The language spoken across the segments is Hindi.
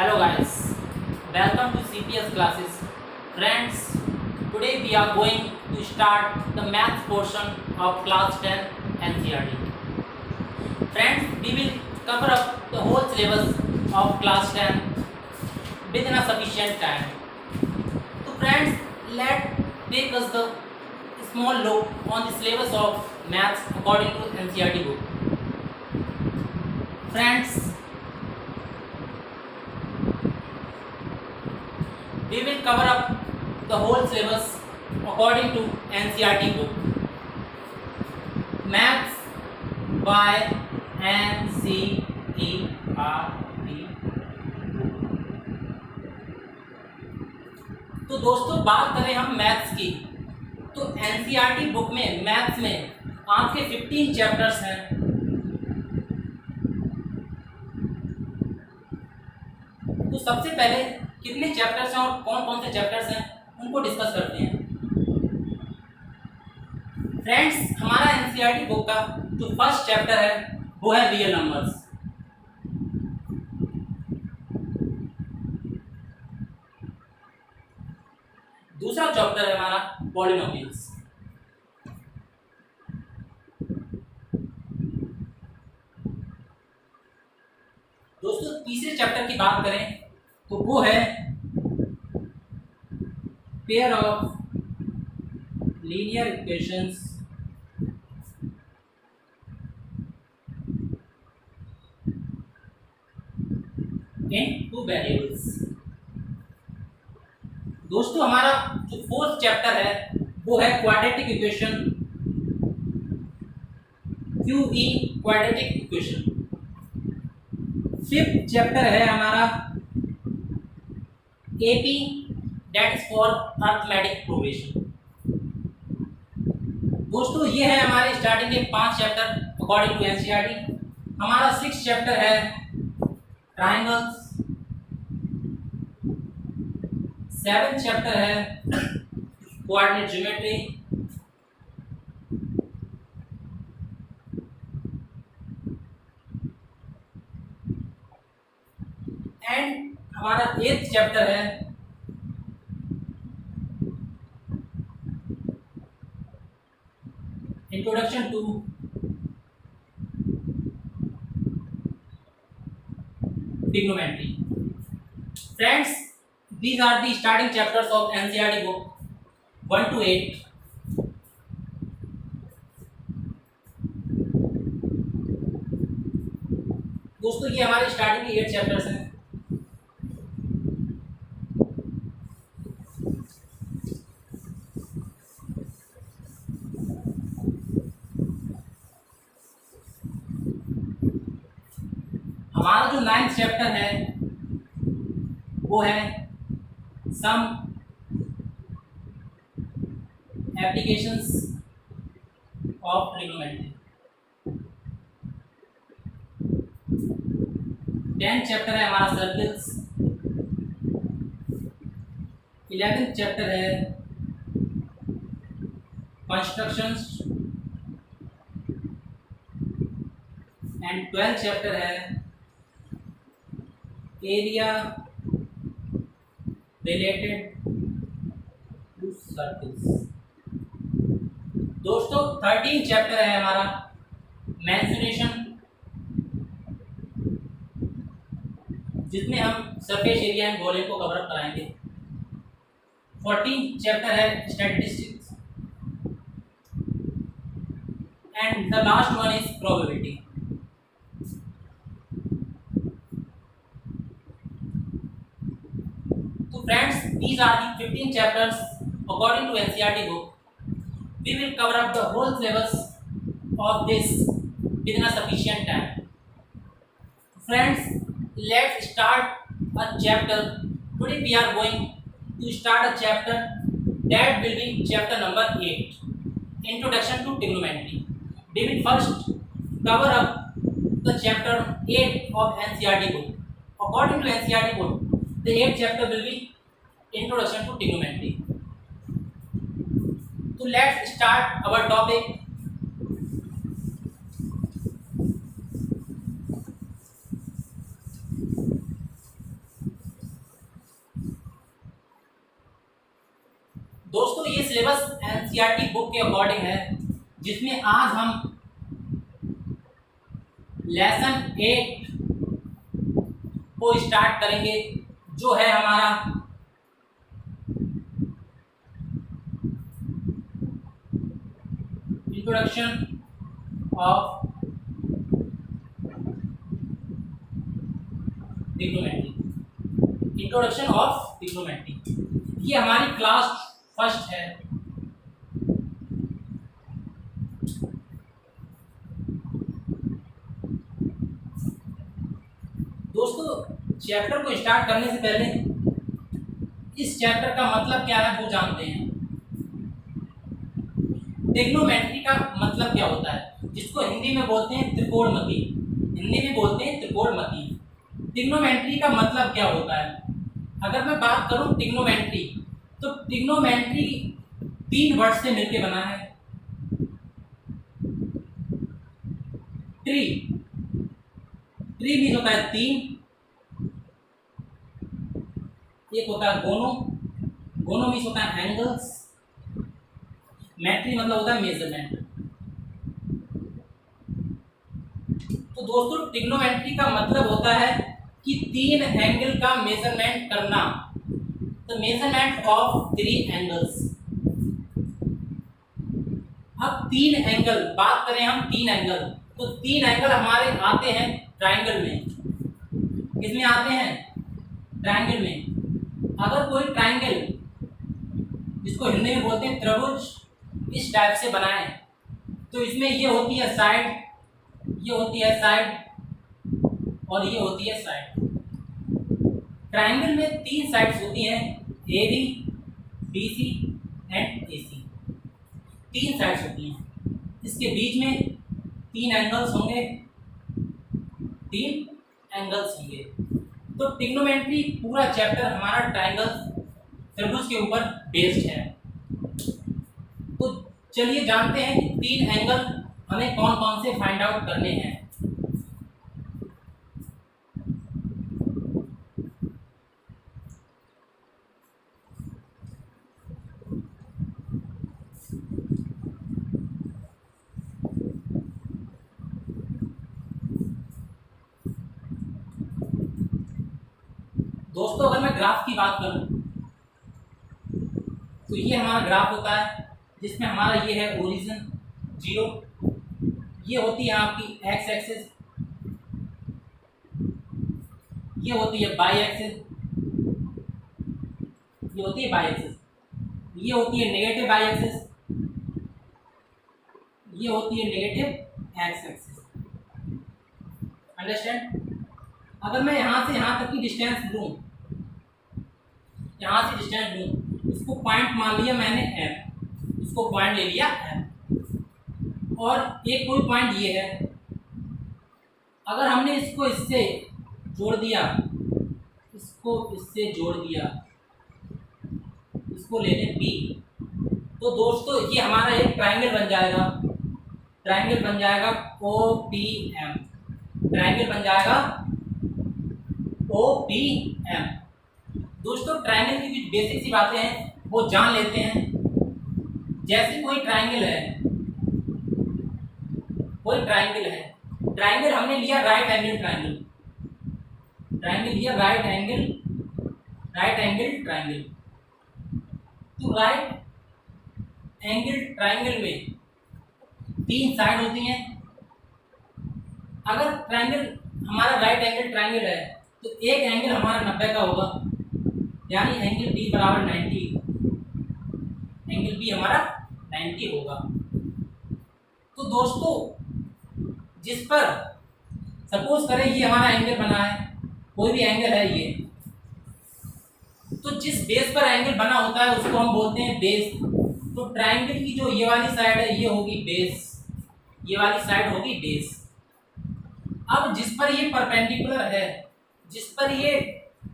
Hello guys, welcome to CPS classes. Friends, today we are going to start the maths portion of class 10 NCERT. Friends, we will cover up the whole syllabus of class 10 within a sufficient time. So friends, let's take us the small look on the syllabus of maths according to NCERT book. Friends, we will cover up the whole syllabus according to NCERT book. Maths by NCERT. तो दोस्तों बात करें हम मैथ्स की, तो एनसीईआरटी बुक में मैथ्स में आपके 15 चैप्टर्स हैं। तो सबसे पहले कितने चैप्टर्स हैं और कौन कौन से चैप्टर्स हैं उनको डिस्कस करते हैं। फ्रेंड्स, हमारा एनसीईआरटी बुक का जो फर्स्ट चैप्टर है वो है रियल नंबर्स। दूसरा चैप्टर है हमारा पॉलिनोमियल्स। दोस्तों तीसरे चैप्टर की बात करें तो वो है pair of linear equations in two variables. दोस्तों हमारा जो फोर्थ चैप्टर है वो है quadratic equation, QE quadratic equation. Fifth chapter है हमारा AP, that is for arithmetic progression. दोस्तों ये है हमारे स्टार्टिंग के 5 चैप्टर अकॉर्डिंग टू एनसीईआरटी। हमारा 6th चैप्टर है ट्रायंगल्स, 7th चैप्टर है कोऑर्डिनेट ज्योमेट्री, एंड हमारा 8th चैप्टर है introduction to trigonometry. Friends, these are the starting chapters of NCERT book 1 to 8. दोस्तों ये हमारे स्टार्टिंग के 8 चैप्टर्स हैं। हमारा जो 9th चैप्टर है वो है some applications of trigonometry. 10th chapter है हमारा सर्कल्स। 11th चैप्टर है कंस्ट्रक्शंस एंड 12th चैप्टर है एरिया रिलेटेड टू सर्कल्स। दोस्तों 13th चैप्टर है हमारा मेंसुरेशन, जिसमें हम सरफेस एरिया एंड वॉल्यूम को कवर अप कराएंगे। 14th चैप्टर है statistics and the last one is probability. Friends, these are the 15 chapters according to NCERT book. We will cover up the whole syllabus of this within a sufficient time. Friends, let's start a chapter. Today we are going to start a chapter that will be chapter number 8, Introduction to Trigonometry. We will first cover up the chapter 8 of NCERT book. According to NCERT book, the 8th chapter will be Introduction to Trigonometry. So let's start our topic. NCERT book के अकॉर्डिंग है, जिसमें आज हम लेसन 8 को स्टार्ट करेंगे, जो है हमारा introduction of trigonometry. Introduction of trigonometry ये हमारी क्लास फर्स्ट है। दोस्तों, चैप्टर को स्टार्ट करने से पहले इस चैप्टर का मतलब क्या है वो जानते हैं। ट्रिग्नोमेट्री का मतलब क्या होता है, जिसको हिंदी में बोलते हैं त्रिकोणमिति। हिंदी में बोलते हैं त्रिकोणमिति। ट्रिग्नोमेट्री का मतलब क्या होता है? अगर मैं बात करूं ट्रिग्नोमेट्री, तो ट्रिग्नोमेट्री 3 वर्ड से मिलकर बना है। ट्री मीन्स होता है 3, एक होता है गोनो मीन्स होता है एंगल्स, मेट्री मतलब होता है मेजरमेंट। तो दोस्तों, ट्रिग्नोमेट्री का मतलब होता है कि 3 एंगल का मेजरमेंट करना, द मेजरमेंट ऑफ 3 एंगल्स। अब 3 एंगल बात करें हम 3 एंगल, तो 3 एंगल हमारे आते हैं ट्रायंगल में। किसमें आते हैं? ट्रायंगल में। अगर कोई ट्रायंगल, जिसको हिंदी में बोलते हैं त्रिभुज, इस टाइप से बनाए, तो इसमें ये होती है साइड, ये होती है साइड और ये होती है साइड। ट्रायंगल में 3 साइड्स होती हैं, A B, B C and A C. 3 sides होती हैं। इसके बीच में 3 एंगल्स होंगे, 3 एंगल्स होंगे। तो ट्रिग्नोमेट्री पूरा चैप्टर हमारा ट्रायंगल त्रिभुज के ऊपर बेस्ड है। तो चलिए जानते हैं कि 3 एंगल हमें कौन कौन से फाइंड आउट करने हैं। दोस्तों, अगर मैं ग्राफ की बात करूं, तो ये हमारा ग्राफ होता है, जिसमें हमारा ये है ओरिजिन 0, ये होती है आपकी एक्स एक्सिस, ये होती है बाई एक्सिस, ये होती है बाई एक्सिस, ये होती है नेगेटिव बाई एक्सिस, ये होती है नेगेटिव एक्स एक्सिस। अंडरस्टैंड? अगर मैं यहाँ से यहाँ तक की डिस्टेंस लूँ, यहाँ से डिस्टेंस लूँ, इसको पॉइंट मान लिया मैंने एम, इसको पॉइंट ले लिया एम, और एक कोई पॉइंट ये है। अगर हमने इसको इससे जोड़ दिया, इसको इससे जोड़ दिया, इसको ले लें बी, तो दोस्तों ये हमारा एक ट्रायंगल बन जाएगा। ट्रायंगल बन जाएगा ओ पी एम, ट्रायंगल बन जाएगा ओ पी एम। दोस्तों, ट्रायंगल की कुछ बेसिक सी बातें हैं वो जान लेते हैं। जैसे कोई ट्रायंगल है, कोई ट्रायंगल है, ट्रायंगल हमने लिया राइट एंगल ट्रायंगल, ट्रायंगल लिया राइट एंगल ट्रायंगल। तो राइट एंगल ट्रायंगल में 3 साइड होती हैं। अगर ट्रायंगल हमारा राइट एंगल ट्रायंगल है, तो एक एंगल हमारा 90 का होगा, यानी एंगल बी बराबर 90, एंगल बी हमारा 90 होगा। तो दोस्तों, जिस पर सपोज करें ये हमारा एंगल बना है, कोई भी एंगल है ये, तो जिस बेस पर एंगल बना होता है उसको हम बोलते हैं बेस। तो ट्रायंगल की जो ये वाली साइड है ये होगी बेस, ये वाली साइड होगी बेस। अब जिस पर ये परपेंडिकुलर है, जिस पर ये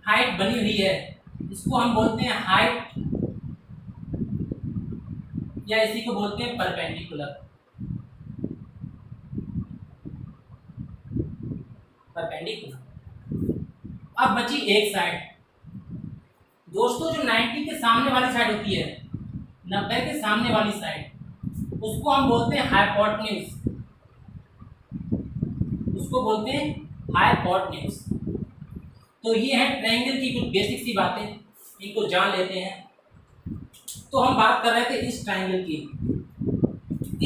हाइट बनी हुई है, इसको हम बोलते हैं हाइट, या इसी को बोलते हैं परपेंडिकुलर। अब बची एक साइड। दोस्तों, जो 90 के सामने वाली साइड होती है 90 के सामने वाली साइड, उसको हम बोलते हैं हाइपोटेन्यूज, उसको बोलते हैं हाइपोटेन्यूज। तो ये है ट्रायंगल की कुछ बेसिक सी बातें, इनको जान लेते हैं। तो हम बात कर रहे थे इस ट्रायंगल की।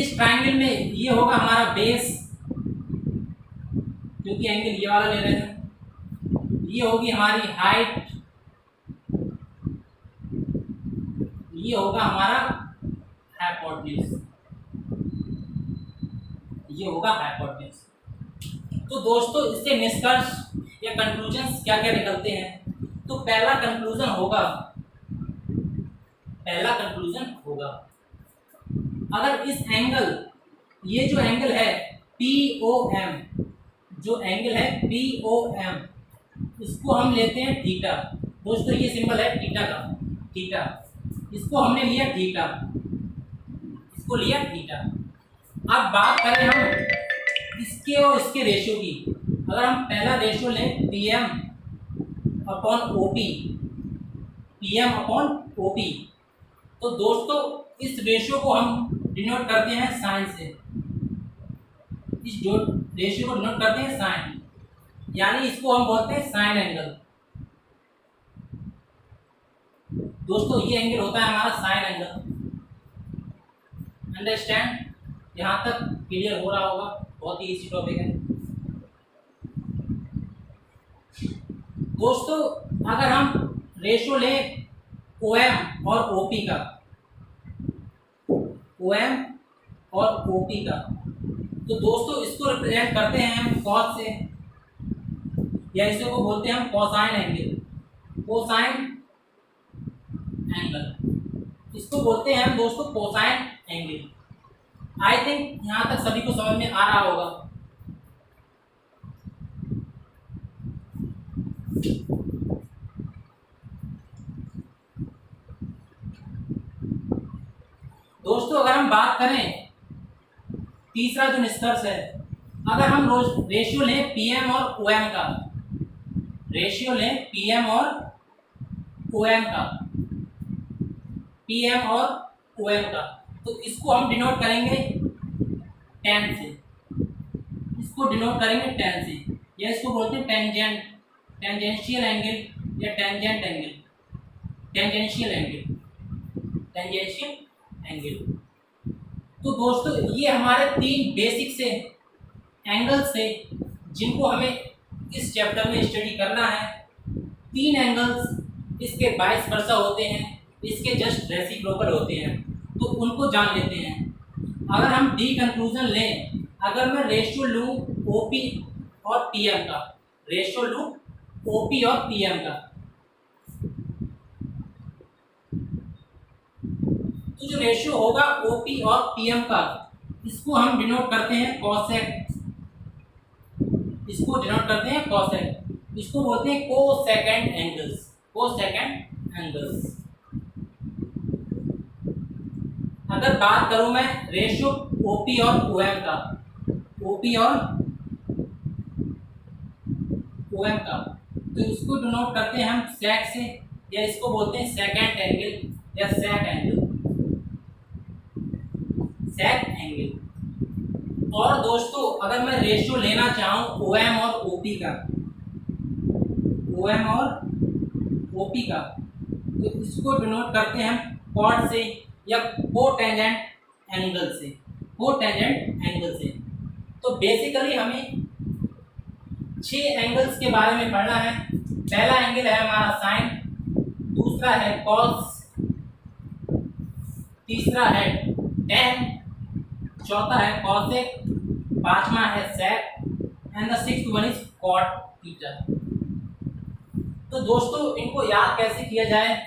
इस ट्रायंगल में ये होगा हमारा बेस, क्योंकि एंगल ये वाला ले रहे हैं। ये होगी हमारी हाइट, ये होगा हमारा हाइपोटेन्यूज, ये होगा हाइपोटेन्यूज। तो दोस्तों इससे निष्कर्ष या कंक्लूजन क्या क्या निकलते हैं? तो पहला कंक्लूजन होगा अगर इस एंगल, ये जो एंगल है POM, जो एंगल है POM, इसको हम लेते हैं थीटा। दोस्तों ये सिंबल है थीटा का, थीटा, इसको हमने लिया थीटा, इसको लिया थीटा। अब बात करें हम इसके और इसके रेशियो की। अगर हम पहला रेशियो लें PM upon OP, PM upon OP, तो दोस्तों इस रेशियो को हम डिनोट करते हैं साइन से, इस जो रेशियो को डिनोट करते हैं साइन, यानी इसको हम बोलते हैं साइन एंगल। दोस्तों ये एंगल होता है हमारा साइन एंगल। अंडरस्टैंड? यहाँ तक क्लियर हो रहा होगा, बहुत ही इजी टॉपिक है। दोस्तों अगर हम रेशियो लें OM और OP का, OM और OP का, तो दोस्तों इसको रिप्रेजेंट करते हैं हम कॉस से, या इसे को बोलते हैं हम कोसाइन एंगल, कोसाइन एंगल, इसको बोलते हैं हम दोस्तों कोसाइन एंगल। आई थिंक यहाँ तक सभी को समझ में आ रहा होगा। दोस्तों अगर हम बात करें तीसरा जो निष्कर्ष है, अगर हम रोज रेशियो लें PM और OM का, रेशियो लें PM और OM का, PM और OM का, तो इसको हम डिनोट करेंगे tan से, इसको डिनोट करेंगे tan से, या इसको बोलते हैं टेंजेंट, टेंजेंशियल एंगल या tangent angle, tangential angle, tangential angle. तो दोस्तों ये हमारे तीन बेसिक से एंगल्स थे जिनको हमें इस चैप्टर में स्टडी करना है। तीन एंगल्स इसके वाइस वर्सा होते हैं, इसके जस्ट रेसिप्रोकल होते हैं, तो उनको जान लेते हैं। अगर हम डी कंक्लूजन लें, अगर मैं रेशियो लूँ OP और PM का, रेशियो लूँ OP और PM का, तो जो रेशियो होगा OP और PM का, इसको हम डिनोट करते हैं कॉसेक, इसको डिनोट करते हैं कॉसेक, इसको बोलते हैं कोसेकेंड एंगल्स, कोसेकेंड एंगल्स। अगर बात करूं मैं रेशियो OP और OM का, OP और OM का, तो इसको डिनोट करते हैं हम सेक से, या इसको बोलते हैं सेकेंड एंगल या सेक एंगल, सेक एंगल। और दोस्तों अगर मैं रेशियो लेना चाहूँ OM और OP का, OM और OP का, तो इसको डिनोट करते हैं हम कॉट से या कोटेंजेंट एंगल से, कोटेंजेंट एंगल से। तो बेसिकली हमें 6 एंगल्स के बारे में पढ़ना है। पहला एंगल है हमारा साइन, दूसरा है कॉस, तीसरा है टेन, चौथा है कॉसेक, पांचवा है sec and the sixth one is cot theta. तो दोस्तों इनको याद कैसे किया जाए?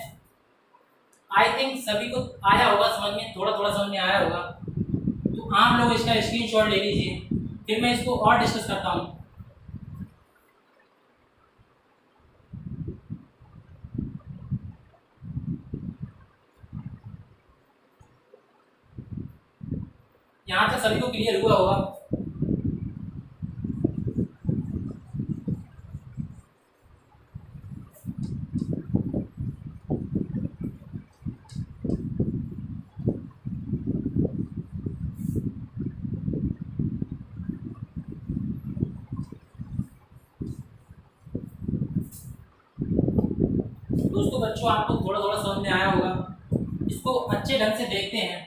आई थिंक सभी को आया होगा समझ में, थोड़ा थोड़ा समझ में आया होगा। तो आप लोग इसका स्क्रीनशॉट ले लीजिए, फिर मैं इसको और डिस्कस करता हूँ। यहाँ तक सभी को क्लियर हुआ होगा। दोस्तों बच्चों आपको थोड़ा थोड़ा समझ में आया होगा, इसको अच्छे ढंग से देखते हैं।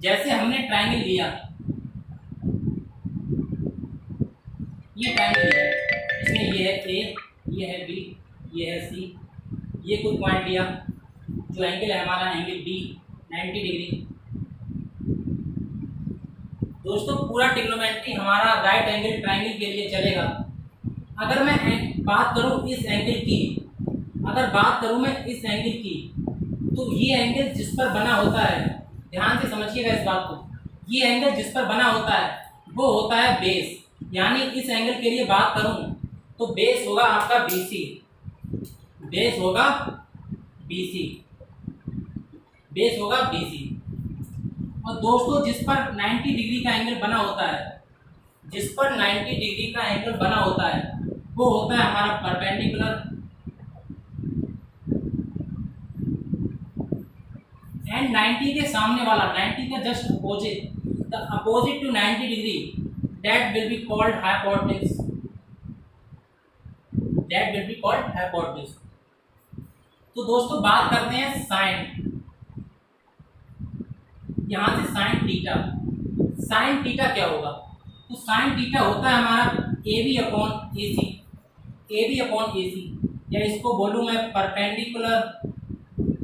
जैसे हमने ट्रायंगल लिया, ये ट्रायंगल लिया, इसमें ये है ए, ये है बी, ये है सी, ये कुछ पॉइंट लिया, जो एंगल है हमारा एंगल बी 90 डिग्री। दोस्तों पूरा ट्रिग्नोमेट्री हमारा राइट एंगल ट्रायंगल के लिए चलेगा। अगर मैं बात करूं इस एंगल की, अगर बात करूं मैं इस एंगल की, तो ये एंगल जिस पर बना होता है, ध्यान से समझिएगा इस बात को, ये एंगल जिस पर बना होता है वो होता है बेस। यानी इस एंगल के लिए बात करूं तो बेस होगा आपका BC, बेस होगा BC, बेस होगा BC। और दोस्तों जिस पर 90 डिग्री का एंगल बना होता है, जिस पर 90 डिग्री का एंगल बना होता है वो होता है हमारा परपेंडिकुलर, एंड 90 के सामने वाला, 90 का just opposite, the opposite to 90 degree, that will be called hypotenuse, that will be called hypotenuse. तो दोस्तों बात करते हैं साइन, यहां से साइन थीटा। साइन थीटा क्या होगा? तो साइन थीटा होता है हमारा AB upon AC, AB upon AC, या इसको बोलूँ मैं परपेंडिकुलर,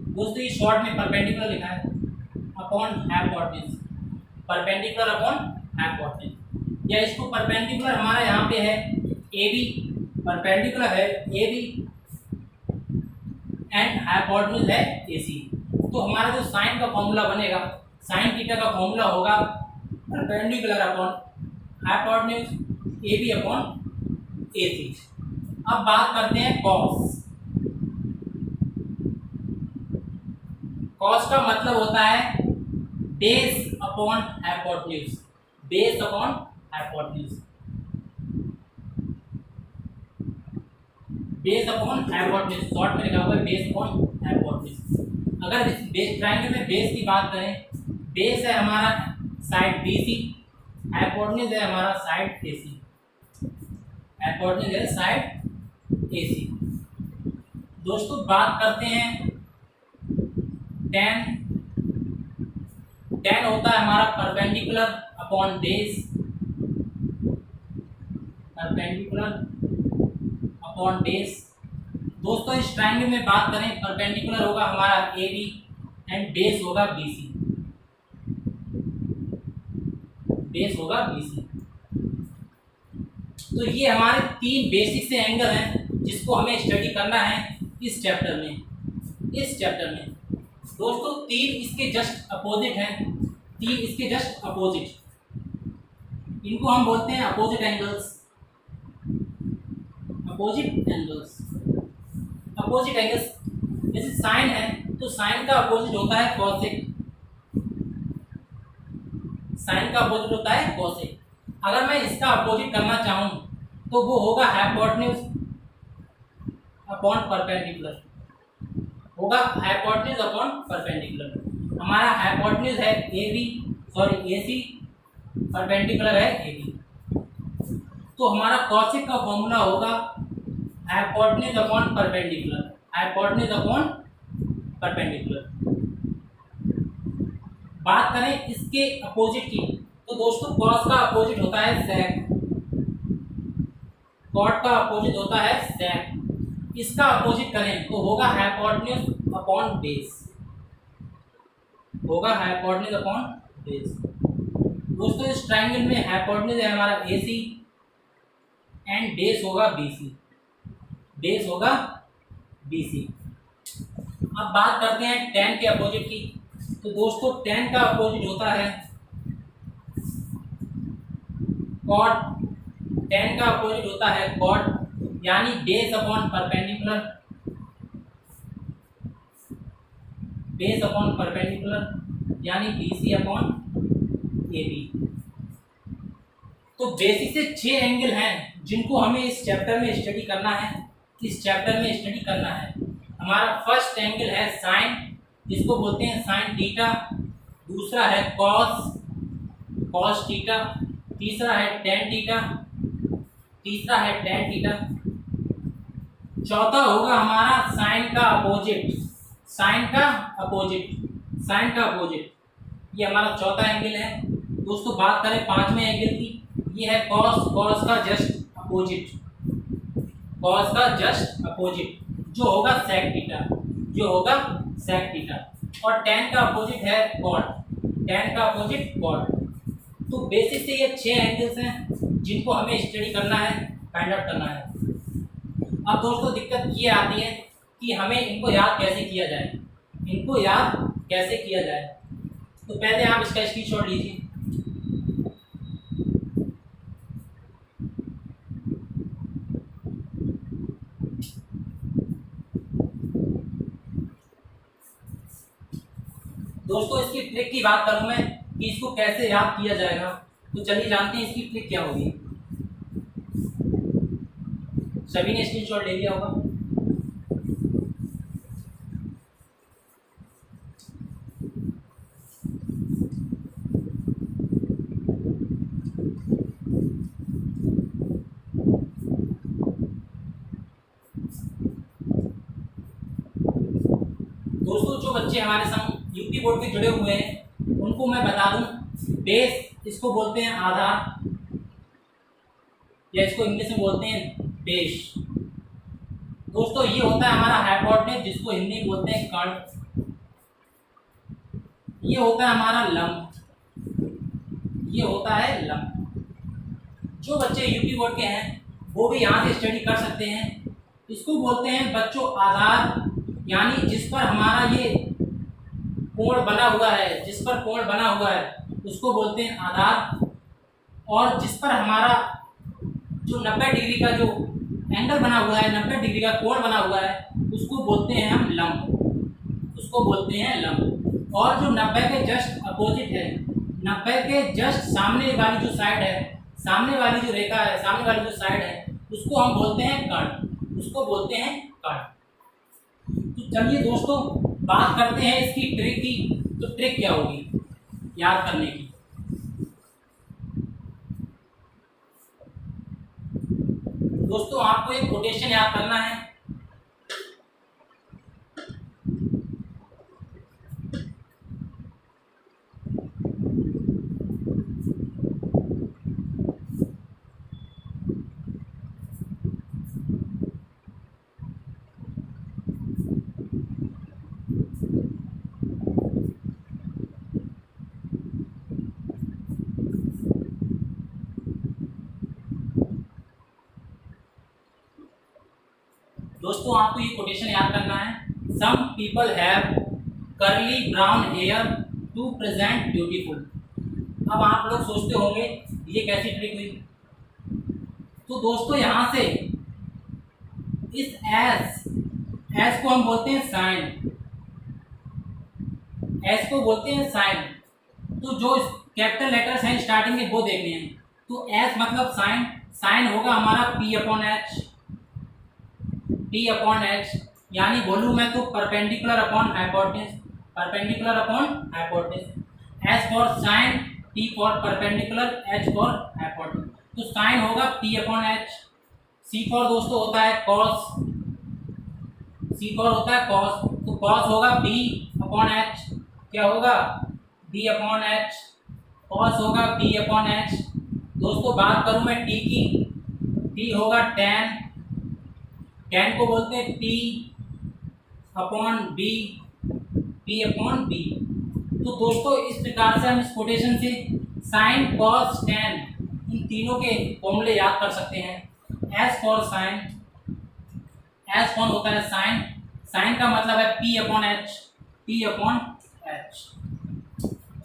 दोस्तों ये शॉर्ट में परपेंडिकुलर लिखा है, upon hypotenuse, perpendicular upon hypotenuse, या इसको परपेंडिकुलर हमारा यहाँ पे है AB, परपेंडिकुलर है AB एंड हाइपोटेन्यूज है AC। तो हमारा जो साइन का फॉर्मूला बनेगा, साइन थीटा का फॉर्मूला होगा perpendicular upon hypotenuse AB upon AC। अब बात करते हैं कॉस। कॉस का मतलब होता है base upon hypotenuse, base upon hypotenuse, base upon hypotenuse, short में लिखा हुआ है बेस अपॉन हाइपोटेन्यूज। अगर इस बेस ट्रायंगल में बेस की बात करें, बेस है हमारा साइड BC, हाइपोटेन्यूज है हमारा साइड AC, हाइपोटेन्यूज है साइड AC। दोस्तों बात करते हैं टेन। टेन होता है हमारा perpendicular upon base, perpendicular upon base. दोस्तों इस ट्रायंगल में बात करें, परपेंडिकुलर होगा हमारा AB एंड बेस होगा BC, बेस होगा BC। तो ये हमारे तीन बेसिक से एंगल हैं जिसको हमें स्टडी करना है इस चैप्टर में, इस चैप्टर में। दोस्तों तीन इसके जस्ट अपोजिट हैं, तीन इसके जस्ट अपोजिट, इनको हम बोलते हैं opposite angles, opposite angles, opposite angles. जैसे साइन है तो साइन का अपोजिट होता है कॉसेक, साइन का अपोजिट होता है कॉसेक। अगर मैं इसका अपोजिट करना चाहूँ तो वो होगा हाइपोटेन्यूज अपॉन परपेंडिकुलर, होगा हाइपोटेन्यूज अपॉन परपेंडिकुलर। हमारा हाइपोटेन्यूज है AC, परपेंडिकुलर है AB। तो हमारा कॉसेक का फॉर्मूला होगा hypotenuse upon perpendicular, hypotenuse upon perpendicular. बात करें इसके अपोजिट की, तो दोस्तों कॉस का अपोजिट होता है सेक, कॉट का अपोजिट होता है सेक। इसका अपोजिट करें तो होगा हाइपोटेन्यूज अपॉन बेस, होगा हाइपोटेन्यूज अपॉन बेस। दोस्तों इस ट्रायंगल में हाइपोटेन्यूज है हमारा AC एंड बेस होगा BC, बेस होगा BC। अब बात करते हैं टेन के अपोजिट की। तो दोस्तों टेन का अपोजिट होता है कॉट, टेन का अपोजिट होता है कॉट, यानी base upon perpendicular, base upon perpendicular यानी BC अपॉन AB। तो बेसिक से 6 एंगल हैं जिनको हमें इस चैप्टर में स्टडी करना है, इस चैप्टर में स्टडी करना है। हमारा फर्स्ट एंगल है साइन, जिसको बोलते हैं साइन थीटा, दूसरा है कॉस, कॉस थीटा, तीसरा है टेन थीटा, तीसरा है टेन थीटा, चौथा होगा हमारा साइन का अपोजिट, साइन का अपोजिट, साइन का अपोजिट, ये हमारा चौथा एंगल है। दोस्तों बात करें पांचवें एंगल की, ये है कॉस, कॉस का जस्ट अपोजिट, कॉस का जस्ट अपोजिट जो होगा सेक थीटा, जो होगा सेक थीटा। और टेन का अपोजिट है कॉट, टेन का अपोजिट कॉट। तो बेसिक से ये 6 एंगल्स हैं जिनको हमें स्टडी करना है, फाइंड आउट करना है। अब दोस्तों दिक्कत ये आती है कि हमें इनको याद कैसे किया जाए, इनको याद कैसे किया जाए। तो पहले आप इसका स्क्रीनशॉट लीजिए। दोस्तों इसकी ट्रिक की बात करूं मैं कि इसको कैसे याद किया जाएगा, तो चलिए जानते हैं इसकी ट्रिक क्या होगी। सभी ने स्क्रीनशॉट ले लिया होगा। दोस्तों जो बच्चे हमारे संग यूपी बोर्ड के जुड़े हुए हैं उनको मैं बता दूं, बेस इसको बोलते हैं आधार, या इसको इंग्लिश में बोलते हैं बेस। दोस्तों ये होता है हमारा हाइपोटेन्यूज जिसको हिंदी में बोलते हैं कर्ण। ये होता है हमारा लंब, ये होता है लंब। जो बच्चे यूपी बोर्ड के हैं वो भी यहाँ से स्टडी कर सकते हैं। इसको बोलते हैं बच्चों आधार, यानी जिस पर हमारा ये कोण बना हुआ है, जिस पर कोण बना हुआ है उसको बोलते हैं आधार। और जिस पर हमारा जो 90 डिग्री का जो एंगल बना हुआ है, 90 डिग्री का कोण बना हुआ है उसको बोलते हैं हम लंब, उसको बोलते हैं लंब। और जो 90 के जस्ट अपोजिट है, 90 के जस्ट सामने वाली जो साइड है, सामने वाली जो रेखा है, सामने वाली जो साइड है उसको हम बोलते हैं कर्ण, उसको बोलते हैं कर्ण। तो चलिए दोस्तों बात करते हैं इसकी ट्रिक की। तो ट्रिक क्या होगी याद करने की। दोस्तों आपको एक कोटेशन याद करना है। दोस्तों आपको ये कोटेशन याद करना है। Some people have curly brown hair to present beautiful. अब आप लोग सोचते होंगे ये कैसी ट्रिक हुई। तो दोस्तों यहाँ से इस एस को हम बोलते हैं साइन, एस को बोलते हैं साइन। तो जो कैपिटल लेटर्स हैं स्टार्टिंग में वो देखने हैं। तो एस मतलब साइन, साइन होगा हमारा P upon H, P upon H, यानी वॉल्यूम है तो perpendicular upon hypotenuse, perpendicular upon hypotenuse. S for sine, T for perpendicular, H for hypotenuse. तो साइन होगा P upon H. C for दोस्तों होता है कॉस, सी फॉर होता है कॉस, तो कॉस होगा बी अपॉन एच। क्या होगा बी अपॉन एच, कॉस होगा बी अपॉन एच। दोस्तों बात करूं मैं टी की, टी होगा टेन, टेन को बोलते हैं P upon B, P upon B. तो दोस्तों इस प्रकार से हम इस कोटेशन से साइन कॉस टेन इन तीनों के फॉर्मूले याद कर सकते हैं। एस फॉर साइन, एस कौन होता है साइन, साइन का मतलब है P upon H, P upon H.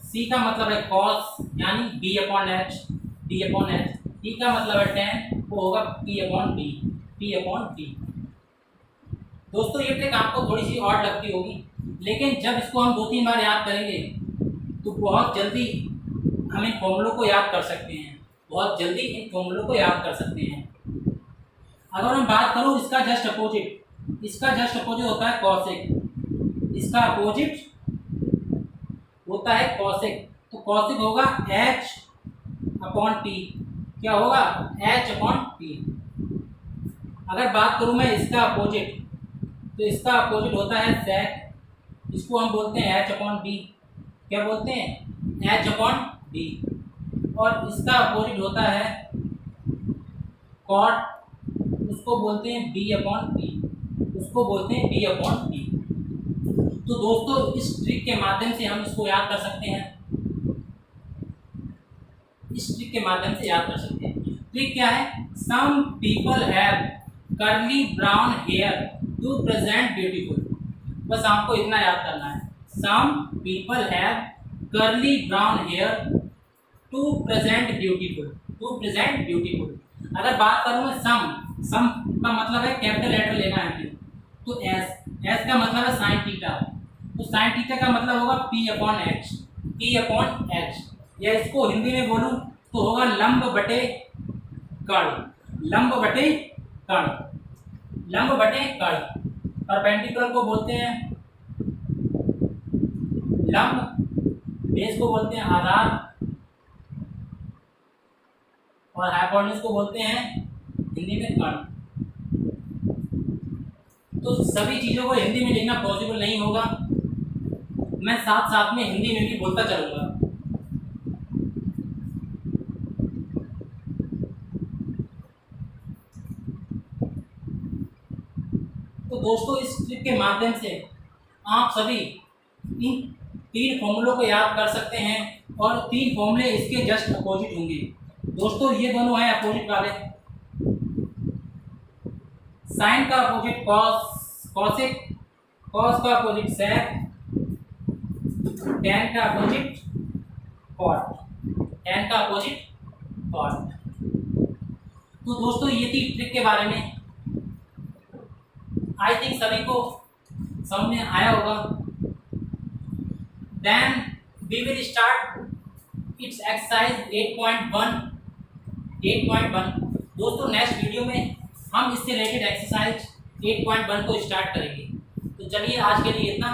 C का मतलब है कॉस यानी B upon H, B upon H. T का मतलब है टेन, वो होगा P upon B, P upon B. दोस्तों ये ट्रिक आपको थोड़ी सी और लगती होगी, लेकिन जब इसको हम 2-3 बार याद करेंगे तो बहुत जल्दी हम इन फॉर्मूलों को याद कर सकते हैं, बहुत जल्दी इन फॉर्मूलों को याद कर सकते हैं। अगर हम बात करूँ इसका जस्ट अपोजिट, इसका जस्ट अपोजिट होता है कॉसेक, इसका अपोजिट होता है कॉसेक। तो कॉसेक होगा एच अपॉन टी, क्या होगा एच अपॉन टी। अगर बात करूँ मैं इसका अपोजिट, तो इसका अपोजिट होता है sec, इसको हम बोलते हैं h अपॉन बी। क्या बोलते हैं? h upon B. और इसका अपोजिट होता है cot, उसको बोलते हैं b अपॉन बी, उसको बोलते हैं b अपॉन बी। तो दोस्तों इस ट्रिक के माध्यम से हम इसको याद कर सकते हैं, इस ट्रिक के माध्यम से याद कर सकते हैं। ट्रिक क्या है? Some people have curly brown hair to present beautiful. बस आपको इतना याद करना है, some people have curly brown hair to present beautiful, to present beautiful. अगर बात करूँ मैं सम का मतलब है कैपिटल लेटर लेना है फिर, तो एस का मतलब है साइन थीटा, तो साइन थीटा का मतलब होगा P upon H, P upon H. या इसको हिंदी में बोलूँ तो होगा लंब बटे कर्ण, लंब बटे कर्ण, लंब बटे कर्ण। परपेंडिकुलर को बोलते हैं लंब, बेस को बोलते हैं आधार, और हाइपोटेन्यूज को बोलते हैं हिंदी में कर्ण। तो सभी चीज़ों को हिंदी में लिखना पॉसिबल नहीं होगा, मैं साथ साथ में हिंदी में भी बोलता चलूँगा। तो दोस्तों इस ट्रिक के माध्यम से आप सभी इन 3 फॉर्मूलों को याद कर सकते हैं, और 3 फॉर्मूले इसके जस्ट अपोजिट होंगे। दोस्तों ये दोनों हैं अपोजिट वाले, साइन का अपोजिट कॉस, कॉसेक, कॉस का अपोजिट सेक, tan का अपोजिट कॉट, tan का अपोजिट कॉट। तो दोस्तों ये थी ट्रिक के बारे में, आई थिंक सभी को समझ में आया होगा। Then we will start its exercise 8.1। दोस्तों नेक्स्ट वीडियो में हम इससे रिलेटेड एक्सरसाइज 8.1 को स्टार्ट करेंगे। तो चलिए आज के लिए इतना।